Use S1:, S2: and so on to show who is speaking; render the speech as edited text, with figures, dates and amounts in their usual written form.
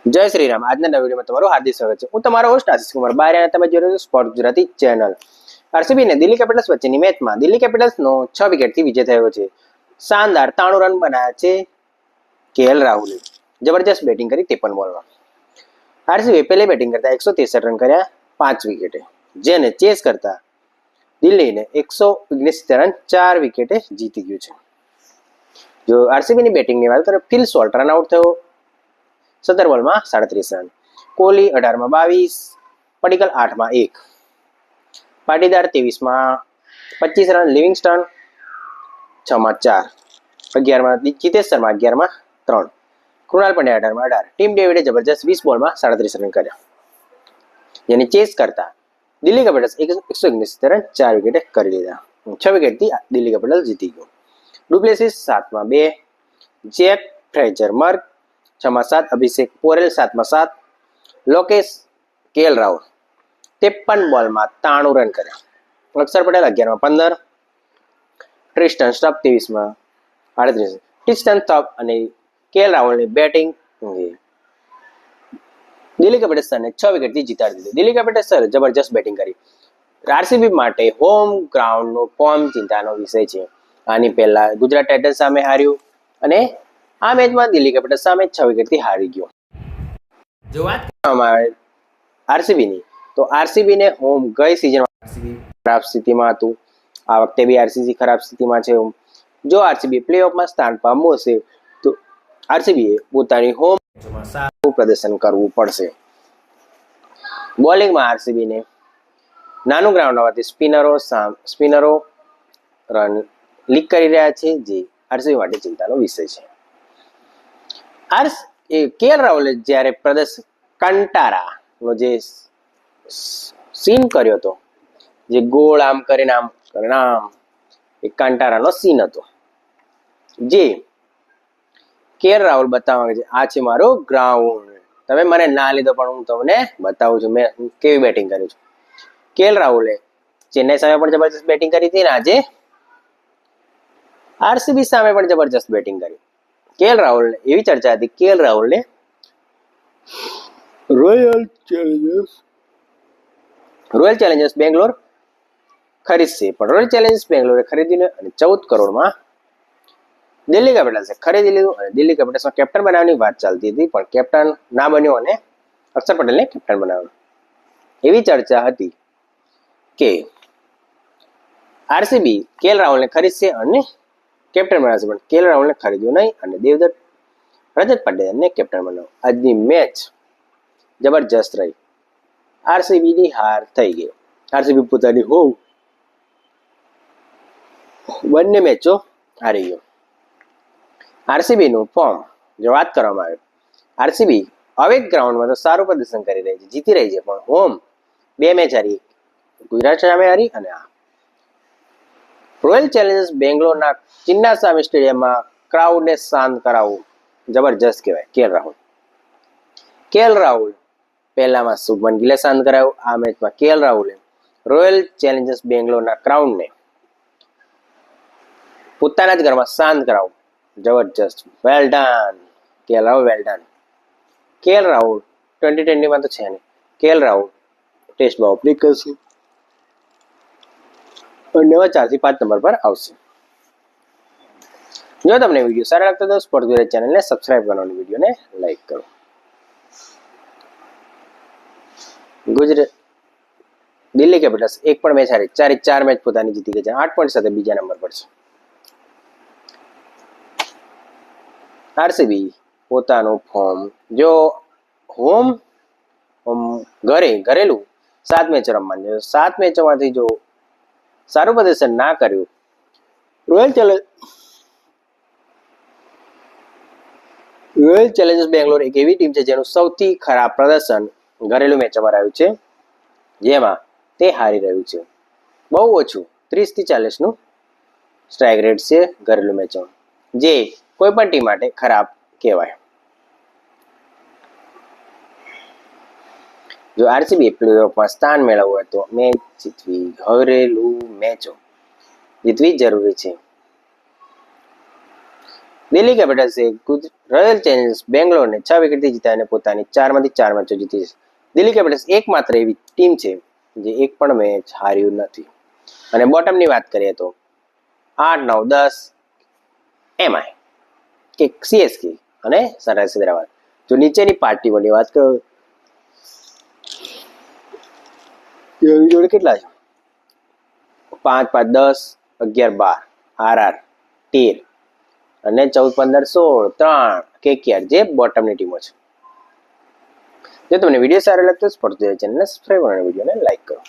S1: જય શ્રી રામ. આજના નવા વિડીયોમાં તમારું હાર્દિક સ્વાગત છે. હું તમારો હોસ્ટ આશીષ કુમાર બારિયા અને તમે જોઈ રહ્યા છો સ્પોર્ટ ગુજરાતી ચેનલ. આરસીબી ને દિલ્હી કેપિટલ્સ વચ્ચેની મેચમાં દિલ્હી કેપિટલ્સનો 6 વિકેટથી વિજય થયો છે. શાનદાર 93 રન બનાવ્યા છે કેએલ રાહુલે. જબરજસ્ત બેટિંગ કરી 53 બોલમાં. આરસીબી પહેલી બેટિંગ કરતા 163 રન કર્યા 5 વિકેટે, જેને ચેસ કરતા દિલ્હીને 169 રન 4 વિકેટે જીતી ગયું છે. જો આરસીબીની બેટિંગની વાત કરીએ, ફિલ સોલ્ટ રન આઉટ થયો 17 બોલમાં 37 રન. કોહલી 18 માં 22, પડીકલ 8 માં 1, પાટીદાર 23 માં 25 રન, લિવિંગસ્ટન 6 માં 4, 11 માં જીતેશ શર્મા 11 માં 3, કૃણાલ પંડ્યા 18 માં 18. ટીમ ડેવિડે જબરજસ્ત 20 બોલમાં 37 રન કર્યા, જેને ચેસ કરતા દિલ્હી કેપિટલ્સ 169 રન 4 વિકેટે કરી લીધા. 6 વિકેટથી દિલ્હી કેપિટલ્સ જીતી ગયું. ડુપ્લેસિસ 7 માં 2, જેક ફ્રેઝર મર્ક 6 માં 7, અભિષેક પોરેલ 7 માં 7, લોકેશ કેએલ રાહુલ 53 બોલમાં 93 રન કર્યા. અક્ષર પટેલ 11 માં 15, ટ્રિસ્ટન સ્ટફ 23 માં 38. ટ્રિસ્ટન સ્ટફ અને કેએલ રાહુલની બેટિંગ દિલ્હી કેપિટલ્સને 6 વિકેટથી જીતાડી દીધું. દિલ્હી કેપિટલ્સે જબરજસ્ત બેટિંગ કરી. આરસીબી માટે હોમ ગ્રાઉન્ડનો ફોર્મ ચિંતાનો વિષય છે. આની પહેલા ગુજરાત ટાઇટન્સ સામે હાર્યું અને આ મેચમાં દિલ્હી કેપિટલ્સ સામે 6 વિકેટથી હારી ગયો. જો વાત કરવામાં આવે આરસીબીની, તો આરસીબીને હોમ ગઈ સિઝનમાં આરસીબી ખરાબ સ્થિતિમાં હતું. આ વખતે બી આરસીબી ખરાબ સ્થિતિમાં છે. જો આરસીબી પ્લેઓફમાં સ્થાન પામવું હશે તો આરસીબીએ પોતાની હોમ મેચમાં સારું પ્રદર્શન કરવું પડશે. બોલિંગમાં આરસીબીને નાનું ગ્રાઉન્ડ હોવાથી સ્પિનરો રન લીક કરી રહ્યા છે, જે આરસીબી માટે ચિંતાનો વિષય છે. કેએલ રાહુલે જ્યારે કંટારાનો જે સીન કર્યો હતો, જે ગોળ આમ કરીને આમ એક કંટારાનો સીન હતો, જે કેએલ રાહુલ બતાવવા માંગે છે આ છે મારો ગ્રાઉન્ડ, તમે મને ના લીધો પણ હું તમને બતાવું છું મેં કેવી બેટિંગ કરી છું. કેએલ રાહુલે ચેન્નઈ સામે પણ જબરજસ્ત બેટિંગ કરી હતી અને આજે આરસીબી સામે પણ જબરજસ્ત બેટિંગ કરી. કેએલ રાહુલને એવી ચર્ચા હતી, કેએલ રાહુલને રોયલ ચેલેન્જર્સ બેંગ્લોર ખરીદશે, પણ રોયલ ચેલેન્જર્સ બેંગ્લોરે ખરીદીને અને 14 કરોડમાં દિલ્હી કેપિટલ્સે ખરીદી લીધું અને દિલ્હી કેપિટલ્સમાં કેપ્ટન બનાવવાની વાત ચાલતી હતી, પણ કેપ્ટન ના બન્યો અને અક્ષર પટેલને કેપ્ટન બનાવ્યો. એવી ચર્ચા હતી કે આરસીબી કેએલ રાહુલને ખરીદશે અને કેપ્ટન બનાવશે, પણ કેએલ રાહુલને ખરીદ્યું નહીં અને દેવદત્ત રજત પટેલને કેપ્ટન બનાવ્યો. આજની મેચ જબરજસ્ત રહી. આરસીબીની હાર થઈ ગઈ. આરસીબી પોતાની બંને મેચો હારી ગયો. આરસીબીનું ફોર્મ જો વાત કરવામાં આવે, આરસીબી અવે ગ્રાઉન્ડમાં તો સારું પ્રદર્શન કરી રહી છે, જીતી રહી છે, પણ હોમ 2 મેચ હારી, ગુજરાત સામે હારી અને રોયલ ચેલેન્જર્સ બેંગ્લોરના ચિન્નાસ્વામી સ્ટેડિયમમાં ક્રાઉડને શાંત કરાવવું જબરજસ્ત કહેવાય. કેએલ રાહુલ પહેલામાં શુભમન ગિલે શાંત કરાવ્યું. આ મેચમાં કેએલ રાહુલે રોયલ ચેલેન્જર્સ બેંગ્લોરના ક્રાઉડને પોતાના જ ઘરમાં શાંત કરાવું જબરજસ્ત. Well done KL Rahul, well done. KL Rahul 2020માં તો છે નહીં. કેએલ રાહુલ ટેસ્ટમાં ઓપનિંગ કરશે અને 4 થી 5 નંબર પર આવશે. જો તમને વિડીયો સારો લાગતો તો સ્પોર્ટ ગુજરાત ચેનલને સબસ્ક્રાઇબ કરો અને વિડીયોને લાઈક કરો. દિલ્હી કેપિટલ્સ એક પણ મેચ હારી, 4 મેચ પોતાની જીતી ગઈ છે, 8 પોઈન્ટ સાથે બીજા નંબર પર છે. આરસીબી પોતાનું ફોર્મ જો ઘરેલું 7 મેચ રમવાની છે, 7 મેચોમાંથી જો સારું પ્રદર્શન ના કર્યું, રોયલ ચેલેન્જર્સ બેંગ્લોર એક એવી ટીમ છે જેનું સૌથી ખરાબ પ્રદર્શન ઘરેલું મેચોમાં રહ્યું છે, જેમાં તે હારી રહ્યું છે. બહુ ઓછું 30 થી 40નું સ્ટ્રાઇક રેટ છે ઘરેલું મેચોમાં, જે કોઈ પણ ટીમ માટે ખરાબ કહેવાય. જો આરસીબી પ્લેઓફમાં સ્થાન મેળવવું હોય તો ઘરેલું મેચો જીતવી જરૂરી છે. દિલ્હી કેપિટલ્સે રોયલ ચેલેન્જર્સ બેંગ્લોરને 6 વિકેટથી જીતાડીને પોતાની 4માંથી 4 મેચો જીતી છે. દિલ્હી કેપિટલ્સ એકમાત્ર એવી ટીમ છે જે એક પણ મેચ હાર્યું નથી. અને બોટમની વાત કરીએ તો 8, 9, 10 એમઆઈ કે સીએસકે અને સનરાઇઝર્સ હૈદરાબાદ. જો નીચેની પાર્ટીઓની વાત કરો એની જોડે કેટલા છે? 5, 5, 10, 11, 12 આરઆર 13 અને 14, 15, 16 3 કેકેઆર જે બોટમની ટીમો છે. જો તમને વિડીયો સારો લાગતો સ્પોર્ટ્સ ચેનલને સબસ્ક્રાઈબ કરો અને વિડીયોને લાઈક કરો.